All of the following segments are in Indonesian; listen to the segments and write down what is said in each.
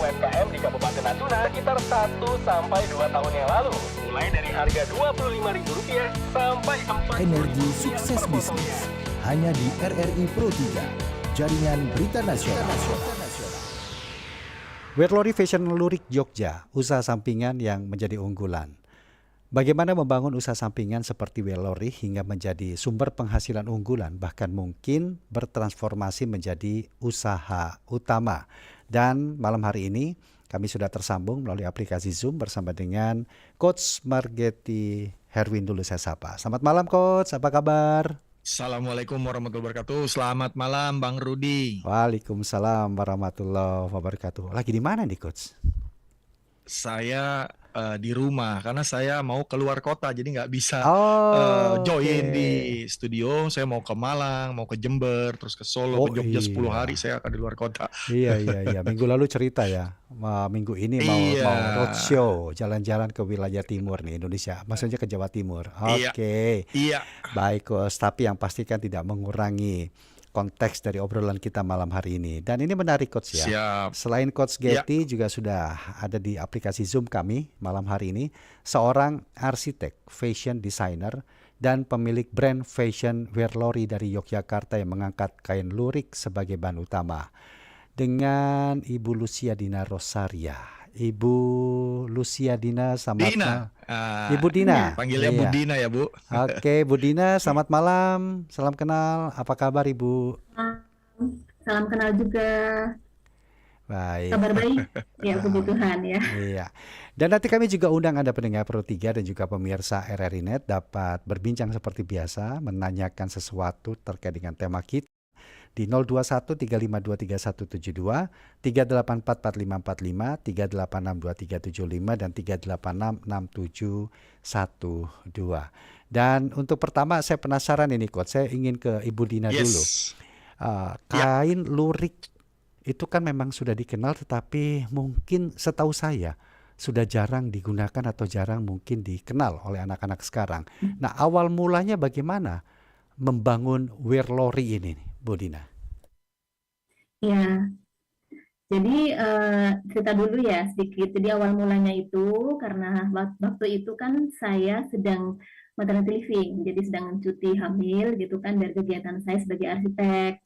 UMKM di Kabupaten Natuna sekitar 1-2 tahun yang lalu. Mulai dari harga Rp25.000 sampai Rp4.000. Energi sukses bisnis hanya di RRI Pro 3, jaringan berita nasional. Werlori Fashion Lurik Jogja, usaha sampingan yang menjadi unggulan. Bagaimana membangun usaha sampingan seperti Werlori hingga menjadi sumber penghasilan unggulan, bahkan mungkin bertransformasi menjadi usaha utama. Dan malam hari ini kami sudah tersambung melalui aplikasi Zoom bersama dengan Coach Margeti Herwin, dulu saya sapa. Selamat malam Coach, apa kabar? Assalamualaikum warahmatullahi wabarakatuh. Selamat malam Bang Rudi. Waalaikumsalam warahmatullahi wabarakatuh. Lagi di mana nih Coach? Saya di rumah karena saya mau keluar kota, jadi nggak bisa join di studio. Saya mau ke Malang, mau ke Jember, terus ke Solo, ke Jogja 10 hari saya akan di luar kota. Iya. Minggu lalu cerita ya, minggu ini mau roadshow, jalan-jalan ke wilayah timur nih Indonesia, maksudnya ke Jawa Timur. Oke. Iya. Baik Coach, tapi yang pastikan tidak mengurangi konteks dari obrolan kita malam hari ini. Dan ini menarik Coach ya. Siap. Selain Coach Getty juga sudah ada di aplikasi Zoom kami malam hari ini, seorang arsitek, fashion designer, dan pemilik brand fashion Werlori dari Yogyakarta yang mengangkat kain lurik sebagai bahan utama. Dengan Ibu Lucia Dina Rosaria. Ibu Lucia Dina, selamat malam. Ibu Dina. Panggilnya Bu Dina ya Bu. Oke, Bu Dina, selamat malam. Salam kenal. Apa kabar Ibu? Salam kenal juga. Baik. Kabar baik. Ya, puji Tuhan ya. Iya. Dan nanti kami juga undang Anda pendengar Pro 3 dan juga pemirsa RRI Net dapat berbincang seperti biasa, menanyakan sesuatu terkait dengan tema kita di 021-352-3172, 384-4545, 386-2375, dan 386-6712. Dan untuk pertama saya penasaran ini Coach, saya ingin ke Ibu Dina dulu. Kain lurik itu kan memang sudah dikenal, tetapi mungkin setahu saya sudah jarang digunakan atau jarang mungkin dikenal oleh anak-anak sekarang. Nah, awal mulanya bagaimana membangun Werlori ini, Bu Dina? Ya, jadi cerita dulu ya sedikit. Jadi awal mulanya itu karena waktu itu kan saya sedang maternity leaving, jadi sedang cuti hamil gitu kan dari kegiatan saya sebagai arsitek.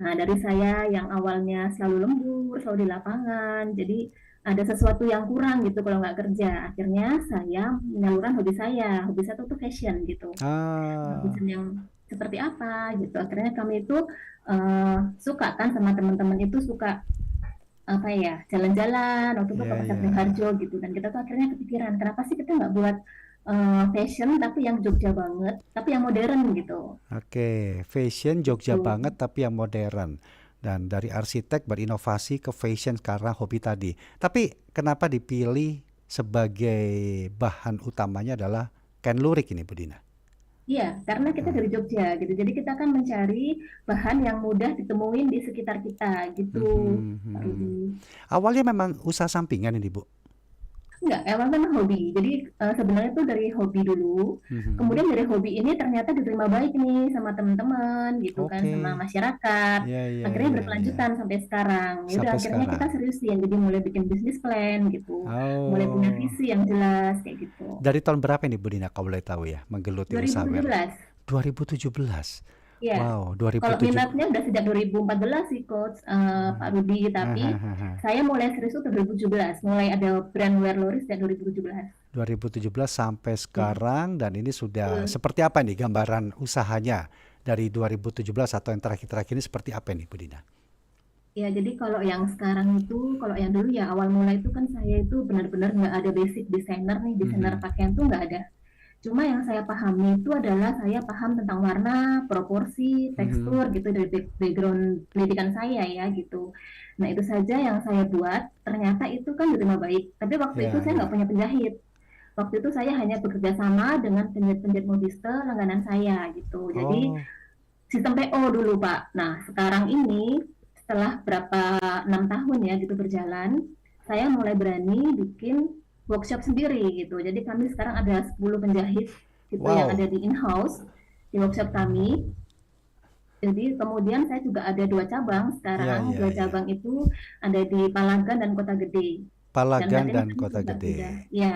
Nah, dari saya yang awalnya selalu lembur, selalu di lapangan, jadi ada sesuatu yang kurang gitu kalau nggak kerja. Akhirnya saya menyalurkan hobi saya. Hobi saya itu fashion gitu. Fashion yang seperti apa gitu. Akhirnya kami itu suka kan sama teman-teman itu suka apa ya, jalan-jalan waktu itu ke Pasar Beringharjo gitu. Dan kita tuh akhirnya kepikiran, kenapa sih kita nggak buat fashion tapi yang Jogja banget, tapi yang modern gitu. Oke, fashion Jogja banget tapi yang modern. Dan dari arsitek berinovasi ke fashion karena hobi tadi. Tapi kenapa dipilih sebagai bahan utamanya adalah kain lurik ini Bu Dina? Iya, karena kita dari Jogja gitu. Jadi kita akan mencari bahan yang mudah ditemuin di sekitar kita gitu. Pak Rudi. Awalnya memang usaha sampingan ini Bu? Enggak, awalnya memang hobi. Jadi sebenarnya itu dari hobi dulu. Kemudian dari hobi ini ternyata diterima baik nih sama teman-teman gitu kan, sama masyarakat. Akhirnya berkelanjutan sampai sekarang. Udah akhirnya kita seriusin. Jadi mulai bikin bisnis plan gitu. Mulai punya visi yang jelas kayak gitu. Dari tahun berapa nih Bu Dina kalau boleh tahu ya menggeluti usaha Werlori? 2017. Ya. Wow, 2017. Kalau minatnya udah sejak 2014 sih Coach Pak Rudi, tapi saya mulai serius itu 2017, mulai ada brand Werlori sejak 2017. 2017 sampai sekarang dan ini sudah seperti apa nih gambaran usahanya dari 2017 atau yang terakhir-terakhir ini seperti apa nih Bu Dina? Ya, jadi kalau yang sekarang itu, kalau yang dulu ya awal mulai itu kan saya itu benar-benar nggak ada basic desainer nih, desainer pakaian tuh nggak ada. Cuma yang saya pahami itu adalah saya paham tentang warna, proporsi, tekstur gitu dari background pendidikan saya ya gitu. Nah itu saja yang saya buat, ternyata itu kan diterima baik. Tapi waktu itu saya nggak punya penjahit. Waktu itu saya hanya bekerja sama dengan penjahit-penjahit modiste langganan saya gitu. Jadi sistem PO dulu Pak. Nah sekarang ini setelah berapa 6 tahun ya gitu berjalan, saya mulai berani bikin workshop sendiri gitu. Jadi kami sekarang ada 10 penjahit gitu yang ada di in-house di workshop kami. Jadi kemudian saya juga ada 2 cabang Iya, sekarang, iya, 2 iya. cabang itu ada di Palagan dan Kota Gede. Dan saat Palagan ini dan kami Kota juga Gede. sudah Iya,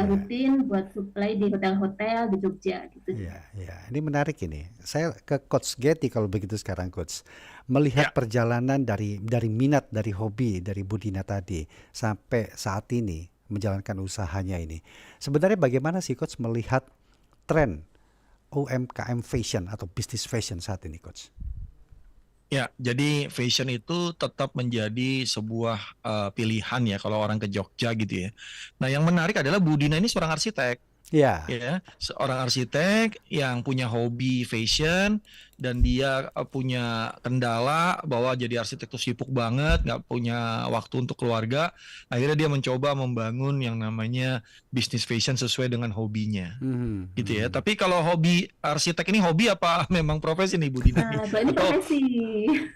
rutin buat supply di hotel-hotel di Jogja gitu sih. iya, iya. Ini menarik ini. Saya ke Coach Getty kalau begitu sekarang, Coach. Melihat Ya, perjalanan dari minat, dari hobi, dari Budina tadi sampai saat ini menjalankan usahanya ini. Sebenarnya bagaimana sih Coach melihat tren UMKM fashion atau bisnis fashion saat ini, Coach? ya. Jadi fashion itu tetap menjadi sebuah pilihan ya kalau orang ke Jogja gitu ya. Nah, yang menarik adalah Budina ini seorang arsitek. Ya, Ya, seorang arsitek yang punya hobi fashion dan dia punya kendala bahwa jadi arsitek itu sibuk banget, nggak punya waktu untuk keluarga. Akhirnya dia mencoba membangun yang namanya bisnis fashion sesuai dengan hobinya, mhm, gitu ya. mhm. Tapi kalau hobi arsitek ini hobi apa memang profesi nih Bu Dina nih? Kalau ini Atau profesi,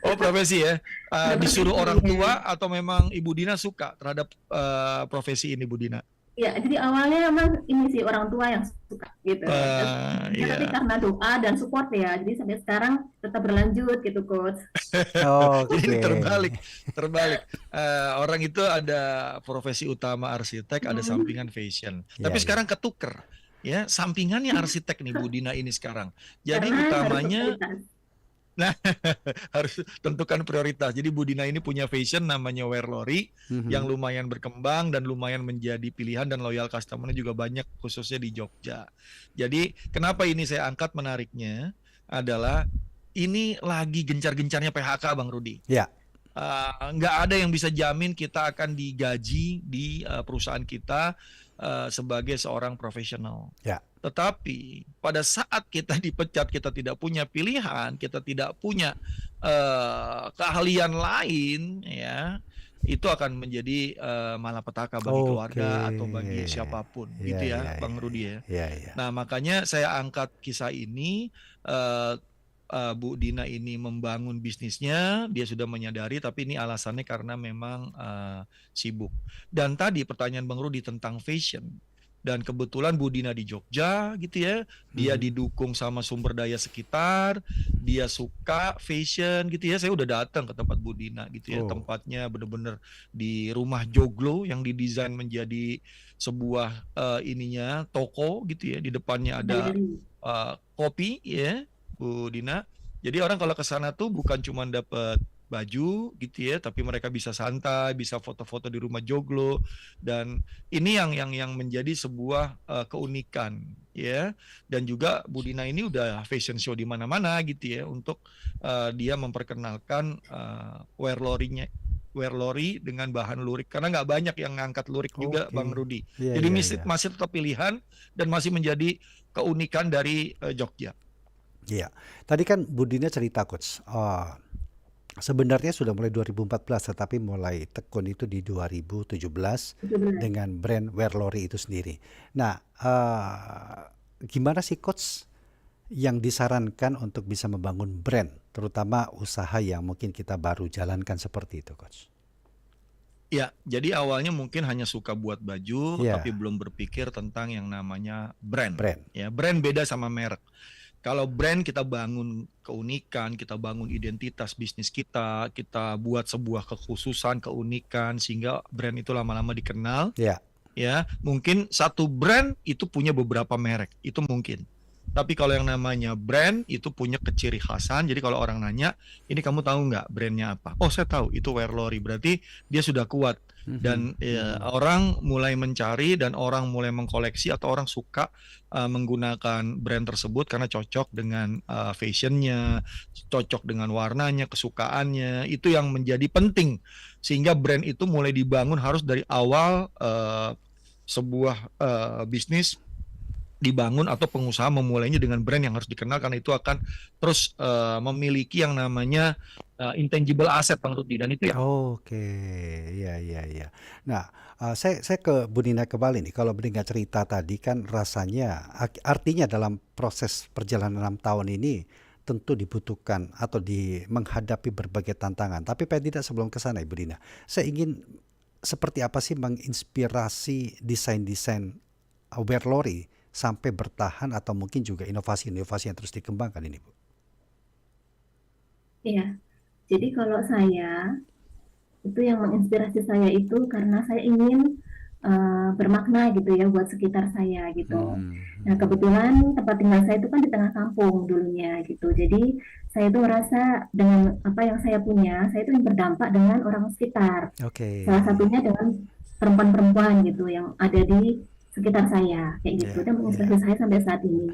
profesi ya? udah Disuruh profesi orang ya. tua atau memang Ibu Dina suka terhadap profesi ini Bu Dina? Ya, jadi awalnya emang ini sih orang tua yang suka gitu. Tapi Ya. karena doa dan support ya, jadi sampai sekarang tetap berlanjut gitu, Coach. Jadi ini Oke. terbalik. Orang itu ada profesi utama arsitek, ada Hmm, sampingan fashion. Ya, Tapi ya. sekarang ketuker, ya sampingannya arsitek nih Bu Dina ini sekarang. Jadi karena harus utamanya, prioritas. nah harus tentukan prioritas. Jadi Bu Dina ini punya fashion namanya Wear Lori yang Mhm. lumayan berkembang dan lumayan menjadi pilihan dan loyal customer-nya juga banyak khususnya di Jogja. Jadi kenapa ini saya angkat menariknya adalah ini lagi gencar-gencarnya PHK Bang Rudi. Ya, Nggak ada yang bisa jamin kita akan digaji di perusahaan kita sebagai seorang profesional. ya. Tetapi pada saat kita dipecat, kita tidak punya pilihan, kita tidak punya keahlian lain, ya itu akan menjadi malapetaka bagi keluarga atau bagi Oke. siapapun, Ya, gitu ya, ya, Bang ya. Rudi ya. Ya, ya. Nah, makanya saya angkat kisah ini. eh, Bu Dina ini membangun bisnisnya, dia sudah menyadari, tapi ini alasannya karena memang sibuk. Dan tadi pertanyaan Bang Rudi tentang fashion. Dan kebetulan Bu Dina di Jogja gitu ya, dia Mhm. didukung sama sumber daya sekitar, dia suka fashion gitu ya. Saya udah datang ke tempat Bu Dina gitu ya, Oh, tempatnya bener-bener di rumah joglo yang didesain menjadi sebuah ininya toko gitu ya. Di depannya ada Galeri. kopi ya Bu Dina. Jadi orang kalau ke sana tuh bukan cuma dapat baju gitu ya, tapi mereka bisa santai, bisa foto-foto di rumah joglo, dan ini yang menjadi sebuah keunikan ya. Dan juga Bu Dina ini udah fashion show di mana-mana gitu ya untuk dia memperkenalkan wear lori dengan bahan lurik, karena nggak banyak yang ngangkat lurik juga Bang oke. Rudi. Iya, Jadi iya, masih, iya. masih tetap pilihan dan masih menjadi keunikan dari Jogja. Iya. Tadi kan Budina cerita, Coach. Sebenarnya sudah mulai 2014, tetapi mulai tekun itu di 2017 17. dengan brand Wear Lori itu sendiri. Nah, gimana sih Coach yang disarankan untuk bisa membangun brand, terutama usaha yang mungkin kita baru jalankan seperti itu, Coach? Ya, jadi awalnya mungkin hanya suka buat baju, tapi Ya, belum berpikir tentang yang namanya brand. brand. Ya, brand beda sama merek. Kalau brand kita bangun keunikan, kita bangun identitas bisnis kita buat sebuah kekhususan, keunikan, sehingga brand itu lama-lama dikenal. Ya, Ya, mungkin satu brand itu punya beberapa merek, itu mungkin. Tapi kalau yang namanya brand itu punya keciri khasan. Jadi kalau orang nanya, ini kamu tahu nggak brandnya apa? Oh, saya tahu, itu Wear Lori. Berarti dia sudah kuat. Dan orang mulai mencari dan orang mulai mengkoleksi atau orang suka menggunakan brand tersebut karena cocok dengan fashionnya, cocok dengan warnanya, kesukaannya. Itu yang menjadi penting. Sehingga brand itu mulai dibangun harus dari awal sebuah bisnis dibangun atau pengusaha memulainya dengan brand yang harus dikenal, karena itu akan terus memiliki yang namanya intangible asset Bang Rudi, dan itu ya. oke, iya, iya, iya. Nah, saya ke Bu Nina kembali nih. Kalau mendengar cerita tadi kan rasanya, artinya dalam proses perjalanan 6 tahun ini tentu dibutuhkan atau menghadapi berbagai tantangan. Tapi paling tidak sebelum ke sana Ibu Dina, saya ingin seperti apa sih menginspirasi desain-desain Wear Lori sampai bertahan atau mungkin juga inovasi-inovasi yang terus dikembangkan ini, Bu? Iya. Jadi kalau saya itu yang menginspirasi saya itu karena saya ingin bermakna gitu ya buat sekitar saya gitu. Nah Mhm. kebetulan tempat tinggal saya itu kan di tengah kampung dulunya gitu. Jadi saya itu merasa dengan apa yang saya punya, saya itu ingin berdampak dengan orang sekitar. Oke. Salah satunya dengan perempuan-perempuan gitu yang ada di sekitar saya kayak gitu. Ya, Dan menginspirasi ya, saya sampai saat ini.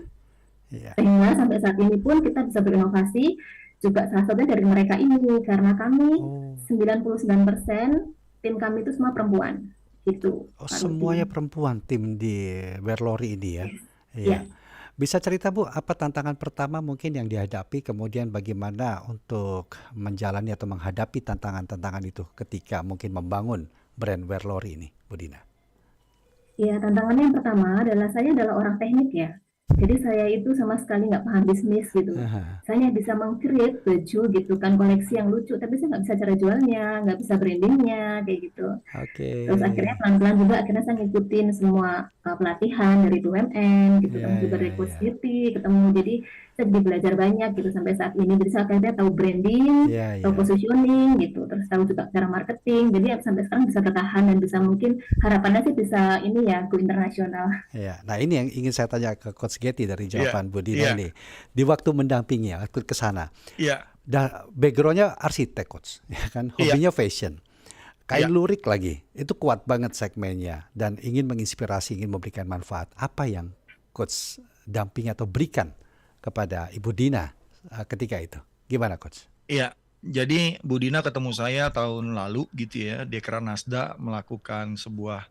ya. Sehingga sampai saat ini pun kita bisa berinovasi juga salah satunya dari mereka ini karena kami Oh, 99% tim kami itu semua perempuan gitu oh Pak semuanya Rudi. perempuan tim di Werlori ini ya. Yes. Iya. Ya, Bisa cerita Bu, apa tantangan pertama mungkin yang dihadapi, kemudian bagaimana untuk menjalani atau menghadapi tantangan-tantangan itu ketika mungkin membangun brand Werlori ini, Bu Dina? ya, tantangannya yang pertama adalah saya adalah orang teknik ya. Jadi saya itu sama sekali nggak paham bisnis gitu. Aha. Saya hanya bisa meng-create baju gitu kan, koleksi yang lucu, tapi saya nggak bisa cara jualnya, nggak bisa brandingnya, kayak gitu. Oke. Terus akhirnya pelan-pelan juga akhirnya saya ngikutin semua pelatihan dari BUMN gitu, Ya, ketemu juga ya, dari Coach ya. Siti, ketemu jadi saya jadi belajar banyak gitu sampai saat ini. Jadi saya akhirnya tahu branding, Ya, tahu ya. positioning gitu, terus tahu juga cara marketing. Jadi sampai sekarang bisa bertahan dan bisa mungkin harapannya sih bisa ini ya go internasional. Ya. Nah, ini yang ingin saya tanya ke Coach Getty dari Iya, jawaban Bu Dina iya, ini. Di waktu mendampingi, waktu ke sana, iya, backgroundnya arsitek Coach, ya kan? iya, Hobinya fashion. Kain iya. lurik lagi, itu kuat banget segmennya dan ingin menginspirasi, ingin memberikan manfaat. Apa yang Coach dampingi atau berikan kepada Ibu Dina ketika itu? Gimana Coach? Iya, jadi Bu Dina ketemu saya tahun lalu gitu ya, di Nasda melakukan sebuah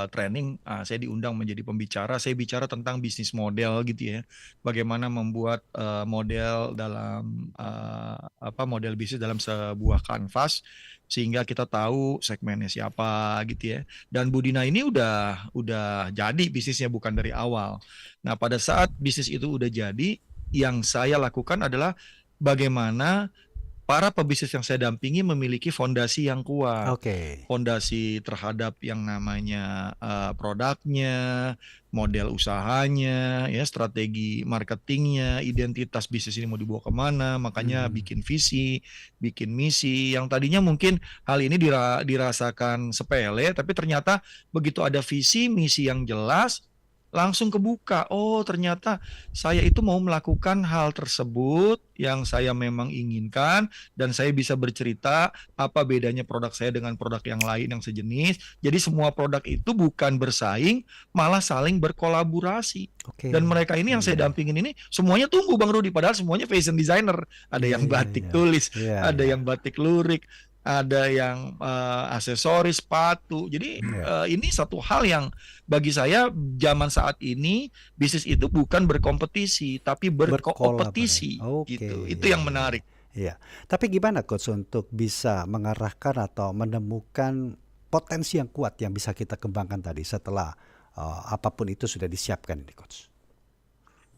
training. Saya diundang menjadi pembicara. Saya bicara tentang bisnis model gitu ya, bagaimana membuat model dalam model bisnis dalam sebuah kanvas sehingga kita tahu segmennya siapa gitu ya. Dan Bu Dina ini udah jadi bisnisnya bukan dari awal. Nah, pada saat bisnis itu udah jadi, yang saya lakukan adalah bagaimana para pebisnis yang saya dampingi memiliki fondasi yang kuat. Oke. Fondasi terhadap yang namanya produknya, model usahanya, ya strategi marketingnya, identitas bisnis ini mau dibawa kemana, makanya Mhm. bikin visi, bikin misi. Yang tadinya mungkin hal ini dirasakan sepele, tapi ternyata begitu ada visi, misi yang jelas, langsung kebuka. Oh, ternyata saya itu mau melakukan hal tersebut yang saya memang inginkan, dan saya bisa bercerita apa bedanya produk saya dengan produk yang lain yang sejenis. Jadi semua produk itu bukan bersaing, malah saling berkolaborasi. Oke. Dan mereka ini yang saya Iya. dampingin ini semuanya tumbuh Bang Rudi, padahal semuanya fashion designer. Ada Iya, yang iya, batik iya. tulis, Iya, ada iya. yang batik lurik, ada yang aksesoris, sepatu. Jadi Iya. ini satu hal yang bagi saya zaman saat ini bisnis itu bukan berkompetisi tapi Berkolaborasi. berkompetisi Oke, gitu. Itu iya, yang iya. menarik. Iya. Tapi gimana Coach untuk bisa mengarahkan atau menemukan potensi yang kuat yang bisa kita kembangkan tadi setelah apapun itu sudah disiapkan ini Coach?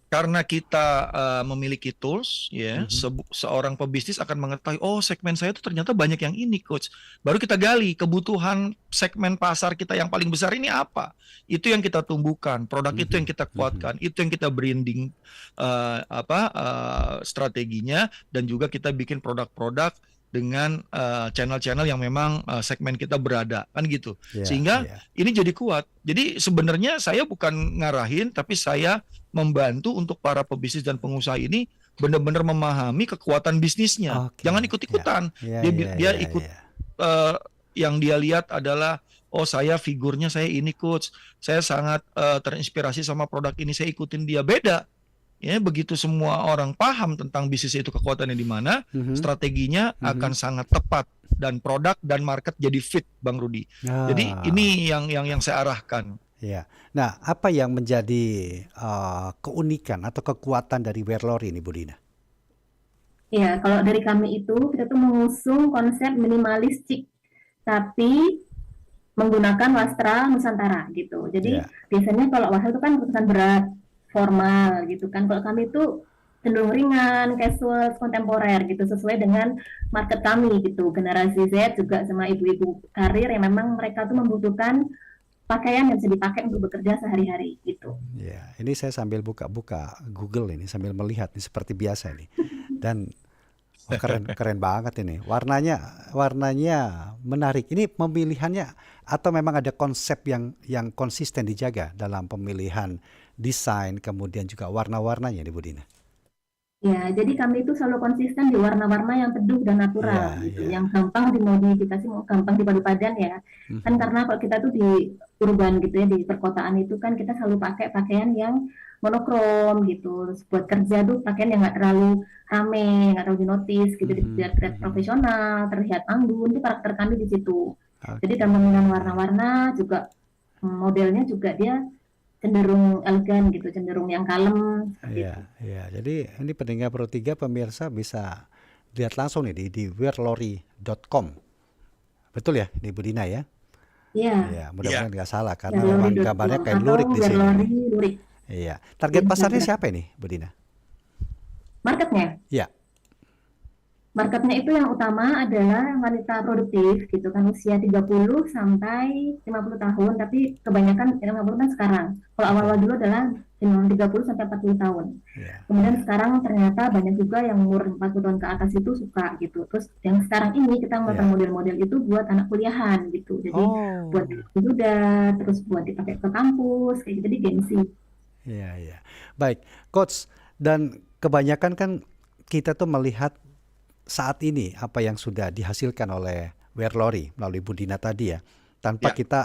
Karena kita memiliki tools ya, Mhm. seorang pebisnis akan mengetahui, oh segmen saya itu ternyata banyak yang ini coach. Baru kita gali kebutuhan segmen pasar kita yang paling besar ini apa. Itu yang kita tumbuhkan, produk itu yang Mhm. kita Mhm. kuatkan, itu yang kita branding strateginya, dan juga kita bikin produk-produk dengan channel-channel yang memang segmen kita berada kan gitu. Iya, Sehingga iya. ini jadi kuat. Jadi sebenarnya saya bukan ngarahin, tapi saya membantu untuk para pebisnis dan pengusaha ini benar-benar memahami kekuatan bisnisnya. Oke. Jangan Ya. ikut-ikutan. Ya, Dia ya, dia ya, ikut ya. yang dia lihat adalah, oh saya figurnya saya ini coach, saya sangat terinspirasi sama produk ini, saya ikutin dia. Beda. Ya, begitu semua orang paham tentang bisnis itu kekuatannya di mana, Mhm. strateginya Mhm. akan sangat tepat dan produk dan market jadi fit, Bang Rudi. Jadi Ah, ini yang saya arahkan. ya. Nah, apa yang menjadi keunikan atau kekuatan dari Werlori ini, Bu Dina? Ya, kalau dari kami itu kita tuh mengusung konsep minimalistik tapi menggunakan wastra Nusantara gitu. Jadi Ya. biasanya kalau wastra itu kan keputusan berat, formal gitu kan. Kalau kami itu cenderung ringan, casual, kontemporer gitu sesuai dengan market kami gitu. Generasi Z juga sama ibu-ibu karir yang memang mereka tuh membutuhkan pakaian yang bisa dipakai untuk bekerja sehari-hari gitu. Ya, ini saya sambil buka-buka Google ini sambil melihat nih seperti biasa ini. Dan Oh, keren keren banget ini. Warnanya menarik. Ini pemilihannya atau memang ada konsep yang konsisten dijaga dalam pemilihan desain kemudian juga warna-warnanya nih Bu Dina? Ya, jadi kami itu selalu konsisten di warna-warna yang teduh dan natural Iya, gitu, iya. yang gampang dimodifikasi, mau gampang dipadu padan ya. Kan Mhm. karena kalau kita tuh di urban gitu ya, di perkotaan itu kan kita selalu pakai pakaian yang monokrom gitu. Terus buat kerja tuh pakaian yang nggak terlalu rame, nggak terlalu dinotis gitu, Mhm, biar terlihat mhm. profesional, terlihat anggun, itu karakter kami di situ. Jadi Oke. dalam pemilihan warna-warna juga modelnya juga dia cenderung elegan gitu, cenderung yang kalem seperti Iya, itu. iya. Jadi ini pendengar Pro 3 pemirsa bisa lihat langsung nih di wearlory.com. Betul ya, di Bu Dina ya? Iya. Iya, Iya. mudah-mudahan nggak salah karena memang gambarnya Wearlory.com kayak atau lurik di sini nih. Wearlory Lurik Iya. di Target pasarnya Instagram. siapa ini, Bu Dina? Marketnya, Iya. marketnya itu yang utama adalah wanita produktif gitu kan usia 30 sampai 50 tahun, tapi kebanyakan 50 kan sekarang. Kalau awal-awal Oke. dulu adalah 30 sampai 40 tahun. Iya, Kemudian iya. sekarang ternyata banyak juga yang umur 40 tahun ke atas itu suka gitu. Terus yang sekarang ini kita melakukan Iya. model-model itu buat anak kuliahan gitu. Jadi buat Oh. sudah, terus buat dipakai ke kampus kayak gitu, jadi gengsi. Iya, iya. Baik, Coach, dan kebanyakan kan kita tuh melihat saat ini apa yang sudah dihasilkan oleh Wearlory melalui Bu Dina tadi ya, tanpa Ya, kita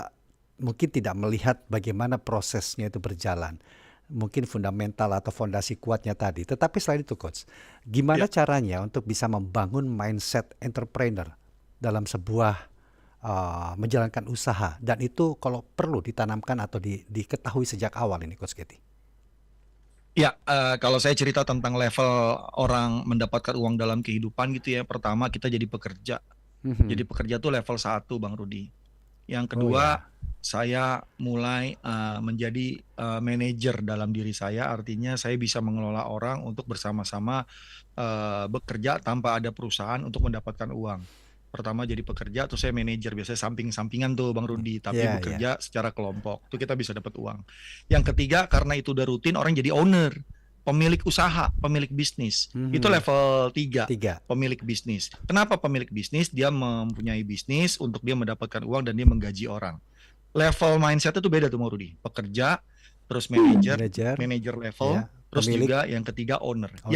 mungkin tidak melihat bagaimana prosesnya itu berjalan. Mungkin fundamental atau fondasi kuatnya tadi. Tetapi selain itu Coach, gimana ya. caranya untuk bisa membangun mindset entrepreneur dalam sebuah menjalankan usaha dan itu kalau perlu ditanamkan atau diketahui sejak awal ini Coach Getty. Ya, kalau saya cerita tentang level orang mendapatkan uang dalam kehidupan gitu ya. Pertama kita jadi pekerja. Mhm. Jadi pekerja tuh level 1 Bang Rudi. Yang Oh kedua, ya. saya mulai menjadi manajer dalam diri saya. Artinya saya bisa mengelola orang untuk bersama-sama bekerja tanpa ada perusahaan untuk mendapatkan uang. Pertama jadi pekerja, terus saya manajer. Biasanya samping-sampingan tuh Bang Rudi, tapi Iya, iya. bekerja secara kelompok. Itu kita bisa dapat uang. Yang ketiga, karena itu udah rutin, orang jadi owner, pemilik usaha, pemilik bisnis. Itu Mhm. level 3, 3. pemilik bisnis. Kenapa pemilik bisnis? Dia mempunyai bisnis untuk dia mendapatkan uang dan dia menggaji orang. Level mindset itu beda tuh Bang Rudi. Pekerja, terus manajer, Manajer, manager level, ya, terus pemilik juga yang ketiga owner. owner.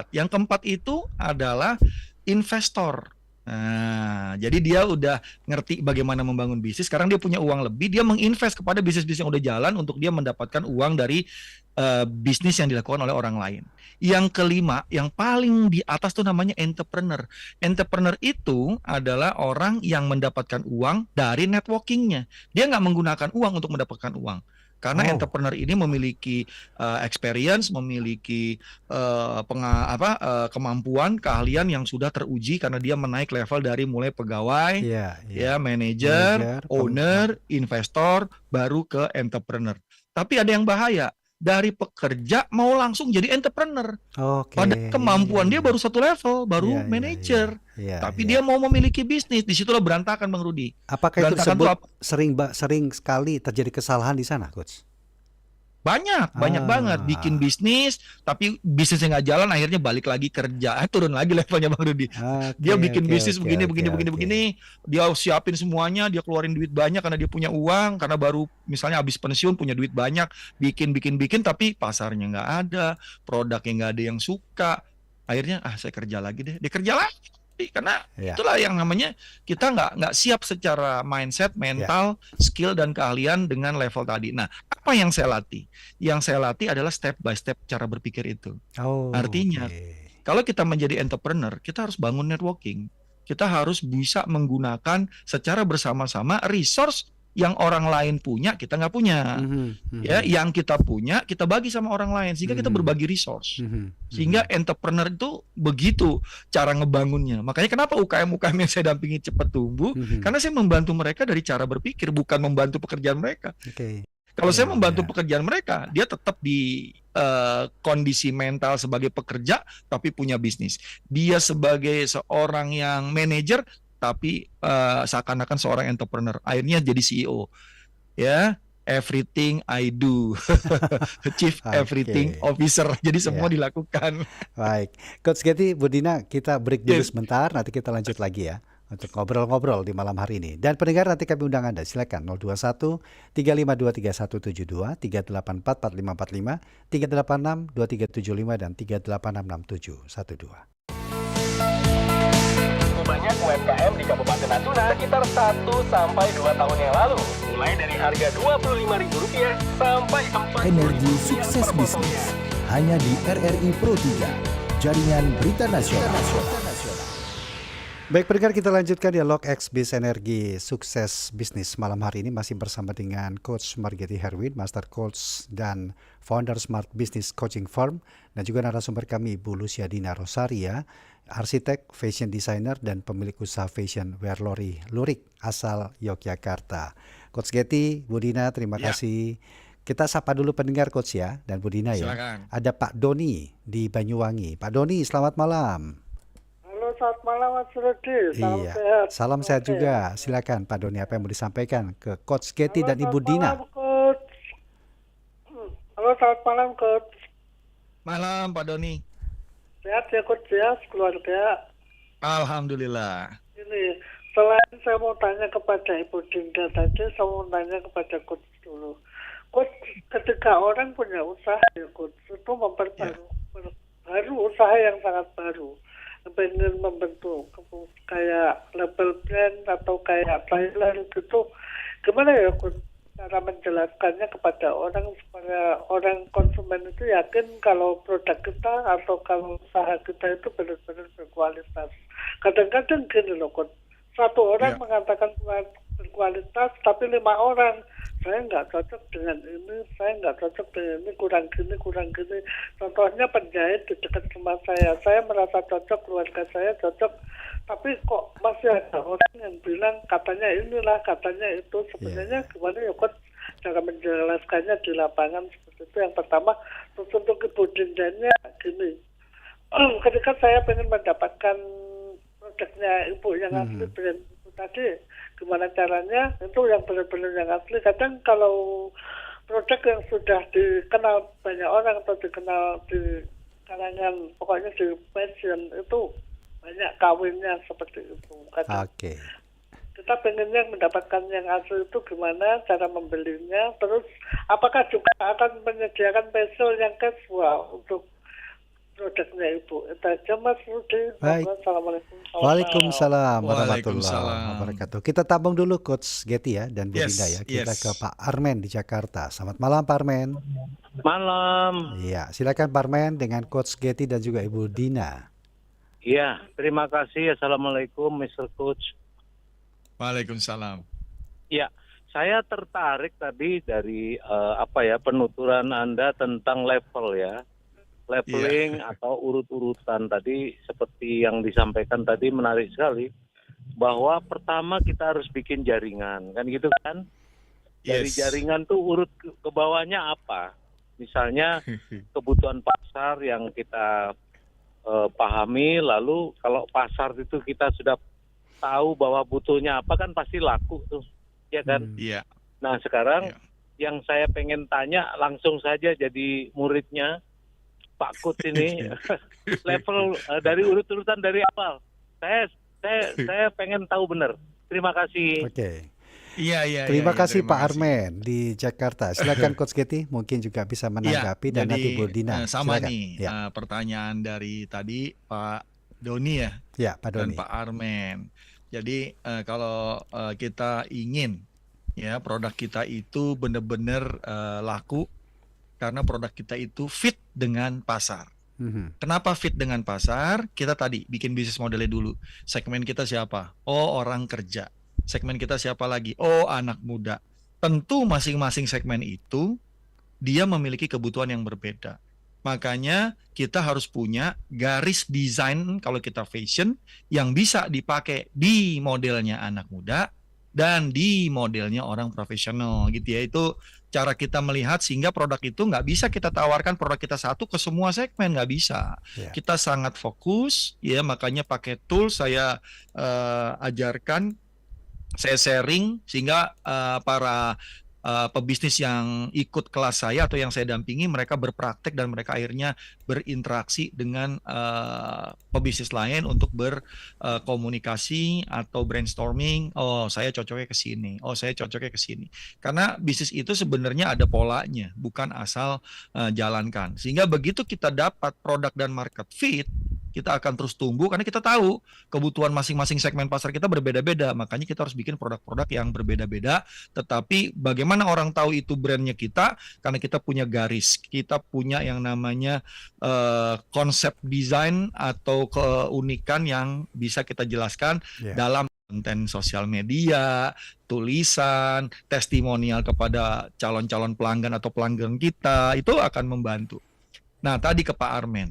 Yang keempat itu adalah investor. Nah, jadi dia udah ngerti bagaimana membangun bisnis. Sekarang dia punya uang lebih, dia menginvest kepada bisnis-bisnis yang udah jalan untuk dia mendapatkan uang dari bisnis yang dilakukan oleh orang lain. Yang kelima, yang paling di atas tuh namanya entrepreneur. Entrepreneur itu adalah orang yang mendapatkan uang dari networkingnya. Dia nggak menggunakan uang untuk mendapatkan uang. Karena Oh. entrepreneur ini memiliki experience, memiliki kemampuan, keahlian yang sudah teruji karena dia menaik level dari mulai pegawai, Iya, ya, iya. manajer, Manajer, owner, investor, baru ke entrepreneur. Tapi ada yang bahaya, dari pekerja mau langsung jadi entrepreneur. Oke. Padahal kemampuan dia baru 1 level, baru Iya, iya, manajer. iya, Tapi iya. dia mau memiliki bisnis, disitulah berantakan Bang Rudi. Apakah itu Berantakan tuh disebut sering sekali terjadi kesalahan di sana, Coach? banyak banget bikin Ah, bisnis, tapi bisnisnya nggak jalan, akhirnya balik lagi kerja, turun lagi levelnya Bang Rudi. oke, Dia bikin oke, bisnis oke, begini, oke, begini, begini, oke. begini, dia siapin semuanya, dia keluarin duit banyak karena dia punya uang, karena baru misalnya habis pensiun punya duit banyak, bikin, tapi pasarnya nggak ada, produknya nggak ada yang suka, akhirnya saya kerja lagi deh, dia kerja lagi, karena Ya, itulah yang namanya kita nggak siap secara mindset, ya. mental, skill dan keahlian dengan level tadi. Nah, apa yang saya latih? Yang saya latih adalah step by step cara berpikir itu. Oh, Artinya, oke. kalau kita menjadi entrepreneur, kita harus bangun networking. Kita harus bisa menggunakan secara bersama-sama resource yang orang lain punya, kita nggak punya. Mhm, Ya, mhm, yang kita punya, kita bagi sama orang lain sehingga kita mhm, berbagi resource. mhm, Sehingga mhm, entrepreneur itu begitu cara ngebangunnya. Makanya kenapa UKM-UKM yang saya dampingi cepat tumbuh, mhm. karena saya membantu mereka dari cara berpikir, bukan membantu pekerjaan mereka. Oke. Kalau saya Ya, membantu ya. pekerjaan mereka, dia tetap di kondisi mental sebagai pekerja, tapi punya bisnis. Dia sebagai seorang yang manajer, tapi seakan-akan seorang entrepreneur. Akhirnya jadi CEO. Ya, everything I do. Chief Everything Oke, Officer. Jadi semua ya, dilakukan. baik. Coach Getty, Bu Dina, kita break dulu Yes. sebentar, nanti kita lanjut lagi ya untuk ngobrol-ngobrol di malam hari ini. Dan pendengar, nanti kami undang Anda, silakan 021 352 3172, 384 4545, 386 2375 dan 3866712. Banyak UMKM di Kabupaten Natuna sekitar 1-2 tahun yang lalu. Mulai dari harga Rp25.000 sampai Rp40.000 Energi sukses bisnis hanya di RRI Pro 3, jaringan berita nasional. Baik pendengar, kita lanjutkan dialog X-Biz Energi Sukses Bisnis malam hari ini masih bersama dengan Coach Margetti Herwin, Master Coach dan Founder Smart Business Coaching Firm, dan juga narasumber kami Ibu Lucia Dina Rosaria, arsitek, fashion designer, dan pemilik usaha fashion Wellory Lurik asal Yogyakarta. Coach Getty, Bu Dina, terima Ya, kasih. Kita sapa dulu pendengar Coach ya, dan Bu Dina ya. silakan. Ada Pak Doni di Banyuwangi. Pak Doni, selamat malam. Halo, selamat malam Mas Rudi. Salam Iya, sehat. salam sehat Oke. juga. Silakan Pak Doni, apa yang mau disampaikan ke Coach Getty Halo, dan Ibu selamat Dina? malam, Coach. Halo, selamat malam, Coach. Malam Pak Doni. Sehat ya, Coach ya, keluarga. Alhamdulillah. Ini, selain saya mau tanya kepada Ibu Dinda tadi, saya mau tanya kepada Coach dulu. Coach, ketika orang punya usaha ya, Coach, itu baru usaha yang sangat baru. Pengen membentuk kayak label brand atau kayak trailer gitu. Gimana ya, Coach? Cara menjelaskannya kepada orang supaya orang konsumen itu yakin kalau produk kita atau kalau usaha kita itu benar-benar berkualitas. Kadang-kadang gini loh, Coach. Satu orang Ya. mengatakan berkualitas, tapi 5 orang saya nggak cocok dengan ini, saya nggak cocok dengan ini, kurang gini. Contohnya penjahit di dekat rumah saya merasa cocok, keluarga saya cocok, tapi kok masih ada orang yang bilang katanya inilah, katanya itu. Sebenarnya gimana ya, Coach, cara menjelaskannya di lapangan seperti itu. Yang pertama, terus untuk Ibu Dindanya gini, ketika saya ingin mendapatkan produknya Ibu yang asli brand itu tadi, gimana caranya itu yang benar-benar yang asli. Kadang kalau produk yang sudah dikenal banyak orang atau dikenal di kalangan pokoknya di fashion itu banyak kawinnya seperti itu. Kadang Oke. kita pengennya mendapatkan yang asli itu gimana cara membelinya, terus apakah juga akan menyediakan special yang casual untuk produknya Ibu. Itu aja Mas Rudi. Baik. Assalamualaikum. Waalaikumsalam warahmatullahi Waalaikumsalam. wabarakatuh. Kita tabung dulu Coach Getty ya dan Bu Yes, Dinda ya. Kita yes. ke Pak Armen di Jakarta. Selamat malam Pak Armen. Malam. Iya, silakan Pak Armen dengan Coach Getty dan juga Ibu Dina. Iya, terima kasih. Assalamualaikum, Mr. Coach. Waalaikumsalam. Ya, saya tertarik tadi dari penuturan Anda tentang level ya. Leveling atau urut-urutan tadi seperti yang disampaikan tadi menarik sekali. Bahwa pertama kita harus bikin jaringan, kan gitu kan? Dari Yes. jaringan tuh urut ke bawahnya apa? Misalnya kebutuhan pasar yang kita pahami, lalu kalau pasar itu kita sudah tahu bahwa butuhnya apa kan pasti laku tuh, ya kan? Iya. Nah sekarang Iya. yang saya pengen tanya langsung saja jadi muridnya Pak Kut ini level dari urut-urutan dari awal. Saya pengen tahu benar. Terima kasih. Oke. Iya. Terima kasih terima Pak Armen di Jakarta. Silakan Coach Getty mungkin juga bisa menanggapi dan nanti Bu Dina. Sama Silakan. nih Ya. pertanyaan dari tadi Pak Doni ya Ya, Pak dan Doni. Pak Armen. Jadi kalau kita ingin ya produk kita itu benar-benar laku karena produk kita itu fit dengan pasar. Mhm. Kenapa fit dengan pasar? Kita tadi bikin bisnis modelnya dulu. Segmen kita siapa? Oh, orang kerja. Segmen kita siapa lagi? Oh, anak muda. Tentu masing-masing segmen itu dia memiliki kebutuhan yang berbeda. Makanya kita harus punya garis desain kalau kita fashion yang bisa dipakai di modelnya anak muda dan di modelnya orang profesional gitu ya. Itu cara kita melihat sehingga produk itu nggak bisa kita tawarkan produk kita satu ke semua segmen, nggak bisa. Ya. Kita sangat fokus ya, makanya pakai tools saya ajarkan, saya sharing sehingga para pebisnis yang ikut kelas saya atau yang saya dampingi, mereka berpraktek dan mereka akhirnya berinteraksi dengan pebisnis lain untuk berkomunikasi atau brainstorming. Oh, saya cocoknya ke sini. Oh, saya cocoknya ke sini. Karena bisnis itu sebenarnya ada polanya, bukan asal jalankan. Sehingga begitu kita dapat produk dan market fit, kita akan terus tumbuh karena kita tahu kebutuhan masing-masing segmen pasar kita berbeda-beda. Makanya kita harus bikin produk-produk yang berbeda-beda. Tetapi bagaimana orang tahu itu brandnya kita? Karena kita punya garis, kita punya yang namanya konsep desain atau keunikan yang bisa kita jelaskan dalam konten sosial media, tulisan, testimonial kepada calon-calon pelanggan atau pelanggan kita, itu akan membantu. Nah, tadi ke Pak Armen.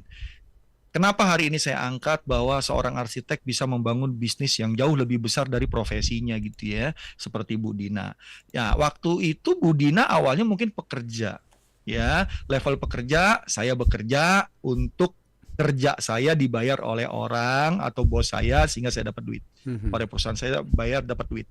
Kenapa hari ini saya angkat bahwa seorang arsitek bisa membangun bisnis yang jauh lebih besar dari profesinya gitu ya, seperti Bu Dina. Ya, waktu itu Bu Dina awalnya mungkin pekerja, ya, level pekerja, saya bekerja untuk kerja saya dibayar oleh orang atau bos saya sehingga saya dapat duit. Pada perusahaan saya bayar dapat duit.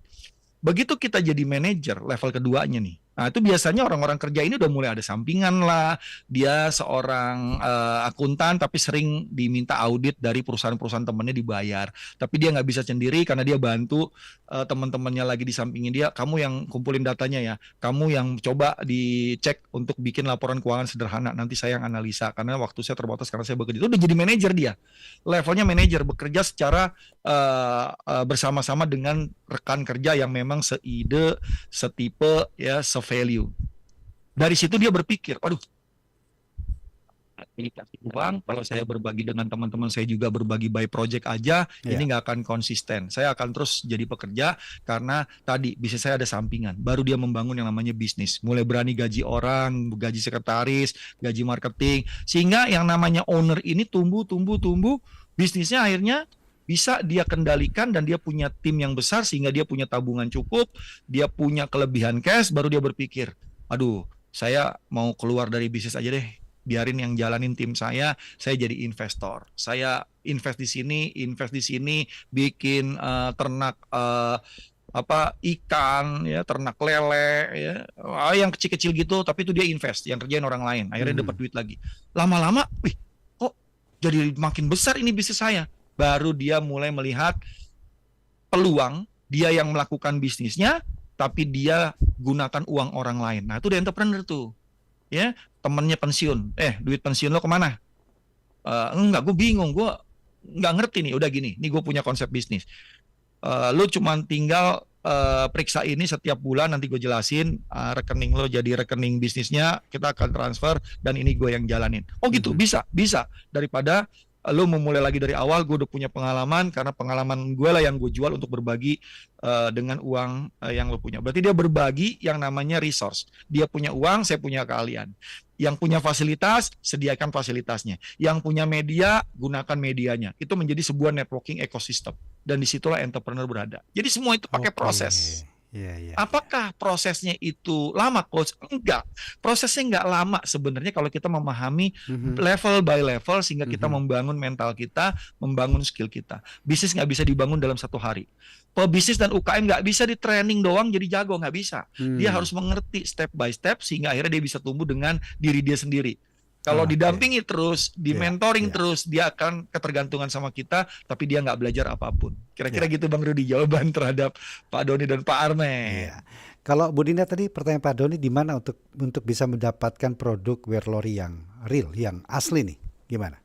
Begitu kita jadi manajer level keduanya nih, nah itu biasanya orang-orang kerja ini udah mulai ada sampingan lah, dia seorang akuntan tapi sering diminta audit dari perusahaan-perusahaan temannya dibayar, tapi dia nggak bisa sendiri karena dia bantu teman-temannya lagi di sampingnya dia, kamu yang kumpulin datanya ya, kamu yang coba dicek untuk bikin laporan keuangan sederhana, nanti saya yang analisa karena waktu saya terbatas karena saya bekerja. Itu udah jadi manajer dia, levelnya manajer, bekerja secara bersama-sama dengan rekan kerja yang memang seide, setipe, ya, se-value. Dari situ dia berpikir, aduh, ini kasih uang, kalau saya berbagi dengan teman-teman saya juga berbagi by project aja, ini nggak akan konsisten. Saya akan terus jadi pekerja karena tadi bisnis saya ada sampingan. Baru dia membangun yang namanya bisnis. Mulai berani gaji orang, gaji sekretaris, gaji marketing. Sehingga yang namanya owner ini tumbuh. Bisnisnya akhirnya bisa dia kendalikan dan dia punya tim yang besar sehingga dia punya tabungan cukup, dia punya kelebihan cash, baru dia berpikir, aduh, saya mau keluar dari bisnis aja deh, biarin yang jalanin tim saya jadi investor. Saya invest di sini, bikin ternak ikan, ya, ternak lele, ya, yang kecil-kecil gitu, tapi itu dia invest, yang kerjain orang lain, akhirnya dapat duit lagi. Lama-lama, wih, kok jadi makin besar ini bisnis saya. Baru dia mulai melihat peluang, dia yang melakukan bisnisnya, tapi dia gunakan uang orang lain. Nah, itu dia entrepreneur tuh. Ya, temennya pensiun. Duit pensiun lo kemana? Enggak, gue bingung, gue nggak ngerti nih. Udah gini, nih gue punya konsep bisnis. Lo cuma tinggal periksa ini setiap bulan, nanti gue jelasin rekening lo jadi rekening bisnisnya, kita akan transfer dan ini gue yang jalanin. Oh gitu, bisa. Daripada lo memulai lagi dari awal, gue udah punya pengalaman, karena pengalaman gue lah yang gue jual untuk berbagi dengan uang yang lo punya. Berarti dia berbagi yang namanya resource. Dia punya uang, saya punya keahlian. Yang punya fasilitas, sediakan fasilitasnya. Yang punya media, gunakan medianya. Itu menjadi sebuah networking ekosistem. Dan disitulah entrepreneur berada. Jadi semua itu pakai proses. Apakah prosesnya itu lama, Coach? Enggak. Prosesnya enggak lama sebenarnya kalau kita memahami level by level sehingga kita membangun mental kita, membangun skill kita. Bisnis nggak bisa dibangun dalam satu hari. Pebisnis dan UKM nggak bisa di training doang jadi jago, nggak bisa. Dia harus mengerti step by step sehingga akhirnya dia bisa tumbuh dengan diri dia sendiri. Kalau didampingi terus, di-mentoring terus, dia akan ketergantungan sama kita, tapi dia nggak belajar apapun. Kira-kira gitu Bang Rudi, jawaban terhadap Pak Doni dan Pak Armen. Kalau Bu Dina tadi pertanyaan Pak Doni, di mana untuk bisa mendapatkan produk Wearlory yang real, yang asli nih, gimana?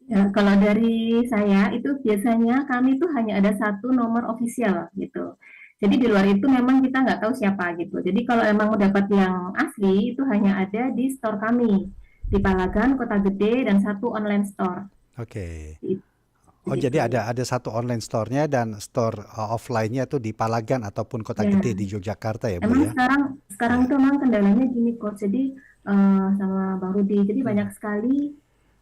Ya, kalau dari saya itu biasanya kami tuh hanya ada satu nomor official gitu. Jadi di luar itu memang kita nggak tahu siapa gitu. Jadi kalau emang mau dapat yang asli itu hanya ada di store kami di Palagan, Kota Gede, dan satu online store. Oke. Oh jadi ada satu online store-nya dan store offline-nya tuh di Palagan ataupun Kota Gede di Yogyakarta ya Bu emang ya? sekarang itu memang kendalanya gini Coach. Jadi sama Bang Rudi. Jadi banyak sekali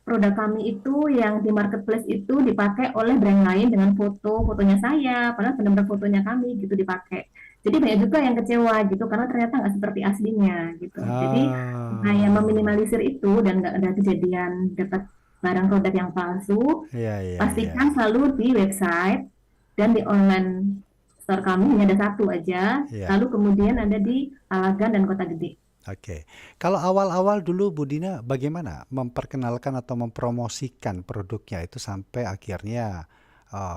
produk kami itu yang di marketplace itu dipakai oleh brand lain dengan fotonya saya, padahal benar-benar fotonya kami gitu dipakai. Jadi banyak juga yang kecewa gitu karena ternyata nggak seperti aslinya gitu. Jadi saya meminimalisir itu dan nggak ada kejadian dapat barang produk yang palsu. Pastikan selalu di website dan di online store kami hanya ada satu aja, Ya. lalu kemudian ada di Alagan dan Kota Gede. Oke. Kalau awal-awal dulu Bu Dina bagaimana memperkenalkan atau mempromosikan produknya itu sampai akhirnya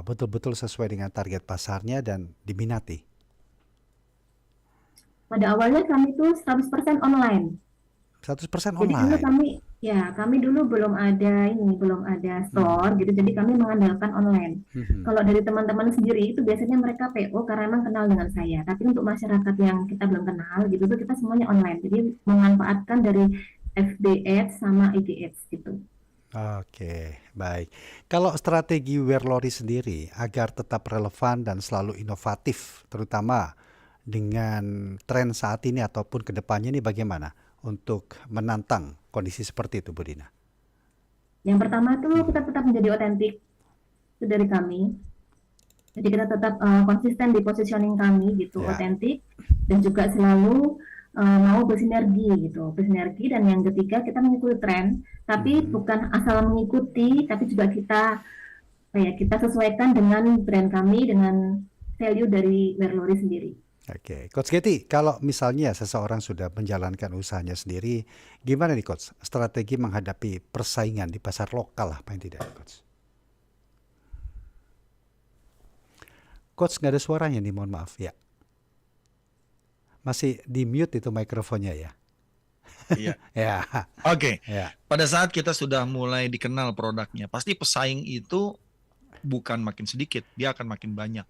betul-betul sesuai dengan target pasarnya dan diminati? Pada awalnya kami tuh 100% online. 100% Jadi dulu online. kami dulu belum ada store gitu. Jadi kami mengandalkan online. Mhm. Kalau dari teman-teman sendiri itu biasanya mereka PO karena emang kenal dengan saya. Tapi untuk masyarakat yang kita belum kenal gitu tuh kita semuanya online. Jadi memanfaatkan dari FB Ads sama IG Ads gitu. Oke, baik. Kalau strategi Wearlori sendiri agar tetap relevan dan selalu inovatif, terutama dengan tren saat ini ataupun kedepannya ini bagaimana untuk menantang kondisi seperti itu, Bu Dina? Yang pertama tuh kita tetap menjadi otentik itu dari kami. Jadi kita tetap konsisten di positioning kami gitu, Ya. otentik dan juga selalu mau bersinergi gitu, bersinergi. Dan yang ketiga kita mengikuti tren, tapi bukan asal mengikuti, tapi juga kita sesuaikan dengan brand kami, dengan value dari Wearlori sendiri. Oke, Coach Getty, kalau misalnya seseorang sudah menjalankan usahanya sendiri, gimana nih Coach? Strategi menghadapi persaingan di pasar lokal lah, paling tidak, Coach. Coach, nggak ada suaranya nih, mohon maaf ya. Masih di mute itu mikrofonnya ya. Iya. Ya, Oke. ya. Pada saat kita sudah mulai dikenal produknya, pasti pesaing itu bukan makin sedikit, dia akan makin banyak.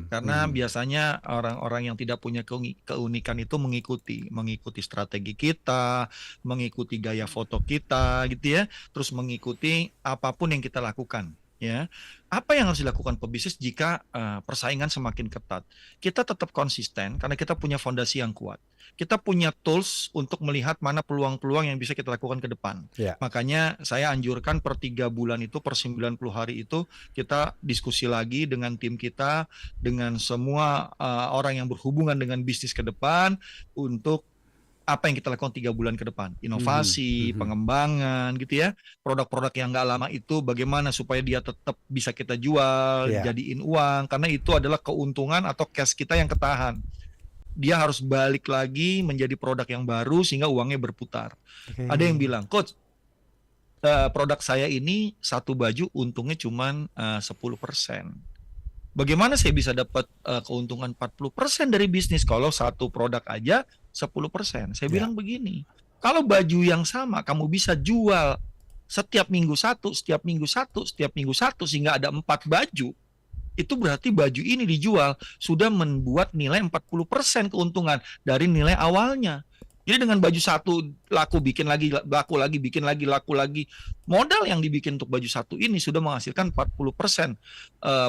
Karena biasanya orang-orang yang tidak punya keunikan itu mengikuti strategi kita, mengikuti gaya foto kita gitu ya, terus mengikuti apapun yang kita lakukan ya. Apa yang harus dilakukan pebisnis jika persaingan semakin ketat? Kita tetap konsisten karena kita punya fondasi yang kuat. Kita punya tools untuk melihat mana peluang-peluang yang bisa kita lakukan ke depan. Ya. Makanya saya anjurkan per 3 bulan itu, per 90 hari itu kita diskusi lagi dengan tim kita, dengan semua orang yang berhubungan dengan bisnis ke depan untuk apa yang kita lakukan 3 bulan ke depan. Inovasi, pengembangan gitu ya. Produk-produk yang nggak lama itu bagaimana supaya dia tetap bisa kita jual, jadiin uang. Karena itu adalah keuntungan atau cash kita yang ketahan. Dia harus balik lagi menjadi produk yang baru sehingga uangnya berputar. Oke. Ada yang bilang, Coach, produk saya ini satu baju untungnya cuma 10%. Bagaimana saya bisa dapat keuntungan 40% dari bisnis kalau satu produk aja 10%? Saya bilang begini, kalau baju yang sama kamu bisa jual setiap minggu satu, setiap minggu satu, setiap minggu satu sehingga ada 4 baju, itu berarti baju ini dijual sudah membuat nilai 40% keuntungan dari nilai awalnya. Jadi dengan baju satu laku, bikin lagi, laku lagi, bikin lagi, laku lagi. Modal yang dibikin untuk baju satu ini sudah menghasilkan 40%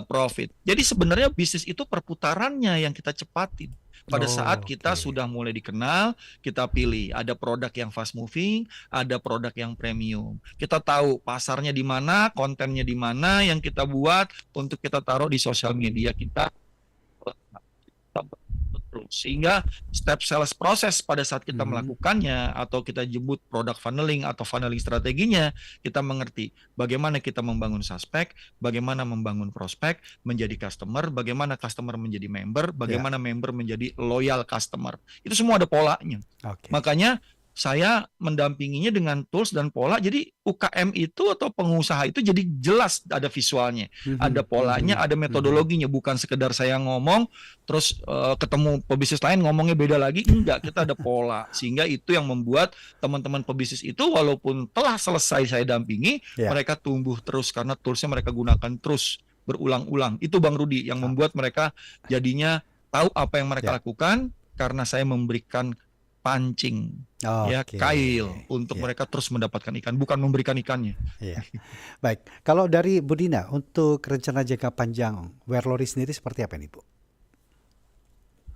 profit. Jadi sebenarnya bisnis itu perputarannya yang kita cepatin. Pada saat kita sudah mulai dikenal, kita pilih. Ada produk yang fast moving, ada produk yang premium. Kita tahu pasarnya di mana, kontennya di mana yang kita buat untuk kita taruh di sosial media kita. Sehingga step sales proses pada saat kita melakukannya atau kita jemput produk funneling atau funneling strateginya, kita mengerti bagaimana kita membangun suspek, bagaimana membangun prospek menjadi customer, bagaimana customer menjadi member, bagaimana member menjadi loyal customer. Itu semua ada polanya. Makanya saya mendampinginya dengan tools dan pola. Jadi UKM itu atau pengusaha itu jadi jelas ada visualnya, ada polanya, ada metodologinya. Bukan sekedar saya ngomong terus ketemu pebisnis lain ngomongnya beda lagi. Enggak, kita ada pola. Sehingga itu yang membuat teman-teman pebisnis itu walaupun telah selesai saya dampingi, mereka tumbuh terus karena toolsnya mereka gunakan terus berulang-ulang. Itu Bang Rudi yang membuat mereka jadinya tahu apa yang mereka lakukan karena saya memberikan pancing, kail untuk mereka terus mendapatkan ikan, bukan memberikan ikannya. Baik, kalau dari Bu Dina untuk rencana jangka panjang Wearlori sendiri seperti apa nih Bu?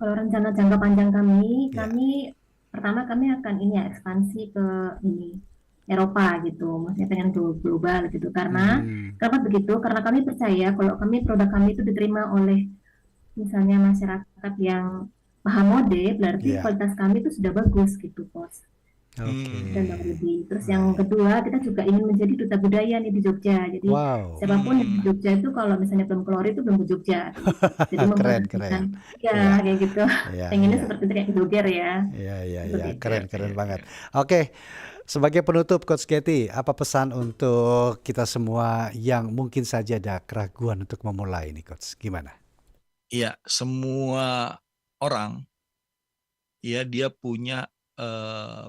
Kalau rencana jangka panjang kami pertama kami akan ekspansi ke Eropa gitu, maksudnya pengen global gitu. Karena kenapa begitu? Karena kami percaya kalau produk kami itu diterima oleh misalnya masyarakat yang paham mode, berarti kualitas kami itu sudah bagus gitu, Bos. dan Bang Rudi. Terus yang kedua, kita juga ingin menjadi duta budaya nih di Jogja. Jadi siapapun yang di Jogja itu kalau misalnya belum keluar itu belum ke Jogja. Jadi keren. Ya, kayak gitu. Pengennya seperti itu kayak di Jogja ya. Iya, keren banget. Oke, sebagai penutup Coach Getty, apa pesan untuk kita semua yang mungkin saja ada keraguan untuk memulai ini, Coach? Gimana? Iya, semua orang ya dia punya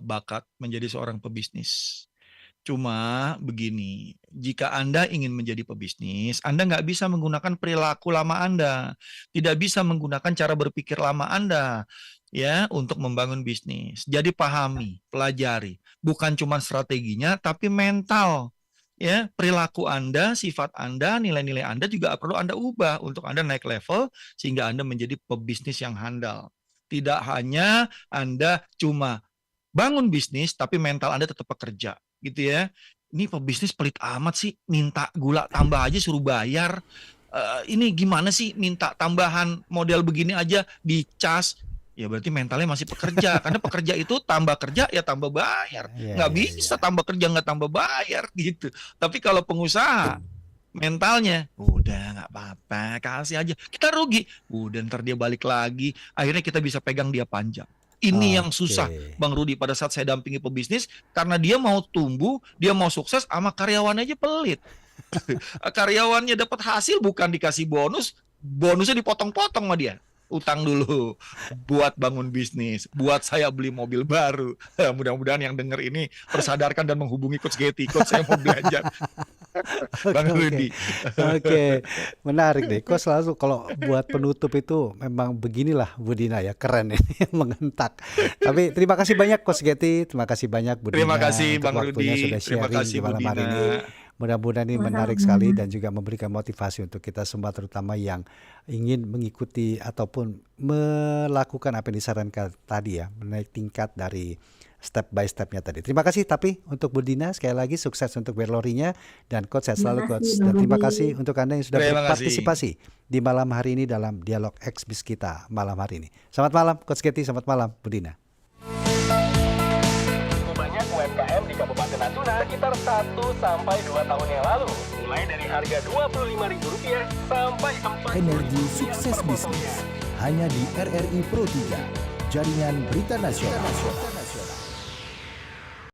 bakat menjadi seorang pebisnis. Cuma begini, jika Anda ingin menjadi pebisnis, Anda nggak bisa menggunakan perilaku lama Anda, tidak bisa menggunakan cara berpikir lama Anda, ya, untuk membangun bisnis. Jadi pahami, pelajari, bukan cuma strateginya, tapi mental. Ya, perilaku Anda, sifat Anda, nilai-nilai Anda juga perlu Anda ubah untuk Anda naik level sehingga Anda menjadi pebisnis yang handal. Tidak hanya Anda cuma bangun bisnis tapi mental Anda tetap bekerja, gitu ya. Ini pebisnis pelit amat sih, minta gula tambah aja suruh bayar. Ini gimana sih minta tambahan model begini aja dicas? Ya berarti mentalnya masih pekerja. Karena pekerja itu tambah kerja ya tambah bayar. Nggak bisa tambah kerja nggak tambah bayar gitu. Tapi kalau pengusaha mentalnya udah nggak apa-apa, kasih aja, kita rugi, udah ntar dia balik lagi, akhirnya kita bisa pegang dia panjang. Ini yang susah Bang Rudi pada saat saya dampingi pebisnis, karena dia mau tumbuh, dia mau sukses, sama karyawannya aja pelit. Karyawannya dapat hasil bukan dikasih bonus, bonusnya dipotong-potong sama dia. Utang dulu buat bangun bisnis, buat saya beli mobil baru. Mudah-mudahan yang denger ini tersadarkan dan menghubungi Coach Getty. Coach, saya mau belajar. Bang Rudi. Oke, menarik deh. Kok selalu kalau buat penutup itu memang beginilah Bu Dina ya, keren ini mengentak. Tapi terima kasih banyak Coach Getty, terima kasih banyak Bu Dina. Terima kasih Bang Sudah Rudi. Terima sharing kasih di malam Bu hari Dina. ini. Mudah-mudahan ini menarik sekali dan juga memberikan motivasi untuk kita semua, terutama yang ingin mengikuti ataupun melakukan apa yang disarankan tadi ya, menaik tingkat dari step by stepnya tadi. Terima kasih tapi untuk Bu Dina, sekali lagi sukses untuk berlorinya, dan Coach sehat selalu Coach. Dan terima kasih untuk Anda yang sudah berpartisipasi di malam hari ini dalam dialog X-Biz kita malam hari ini. Selamat malam Coach Getty, selamat malam Bu Dina. UMKM di Kabupaten Natuna sekitar 1-2 tahun yang lalu. Mulai dari harga Rp25.000 sampai 4. Energi sukses bisnis hanya di RRI Pro 3, jaringan berita nasional.